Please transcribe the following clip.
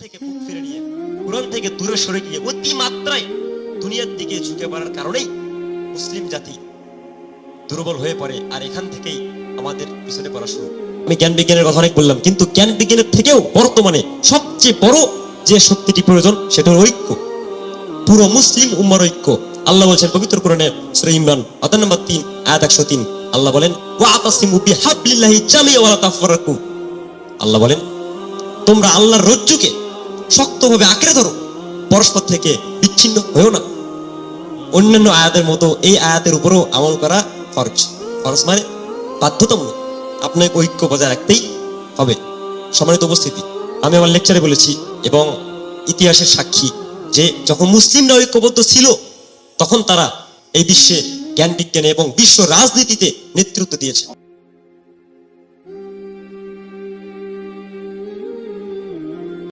থেকে মুখ ফিরে নিয়ে কোরআন থেকে দূরে সরে গিয়ে অতি মাত্রায় দুনিয়ার দিকে ঝুঁকে পড়ার কারণেই মুসলিম জাতি দুর্বল হয়ে পড়ে। আর এখান থেকেই আমাদের পিছনে পড়া শুরু। আমি জ্ঞান বিজ্ঞানের কথা অনেক বললাম, কিন্তু জ্ঞান বিজ্ঞানের থেকেও বর্তমানে সবচেয়ে বড় যে শক্তিটি প্রয়োজন সেটা হলো ঐক্য, পুরো মুসলিম উম্মার ঐক্য। আল্লাহ বলছেন পবিত্র কোরআনে সূরা ইমরান অধ্যায় নম্বর 3 আয়াত 103, আল্লাহ বলেন ওয়াতাসিমু বিহাবলিল্লাহি জামিআ ওয়ালা তাফাররাকু। আল্লাহ বলেন তোমরা আল্লাহর রজ্জুকে শক্তভাবে আঁকড়ে ধরো, পরস্পর থেকে বিচ্ছিন্ন হয়েও না। অন্যান্য আয়াতের মতো এই আয়াতের উপরেও আমল করা ফরজ। ফরজ মানে বাধ্যতামূলক, আপনাকে ঐক্য বজায় রাখতেই হবে। সম্মানিত উপস্থিতি, আমি আমার লেকচারে বলেছি এবং ইতিহাসের সাক্ষী যে যখন মুসলিমরা ঐক্যবদ্ধ ছিল তখন তারা এই বিশ্বে জ্ঞান বিজ্ঞানে এবং বিশ্ব রাজনীতিতে নেতৃত্ব দিয়েছে।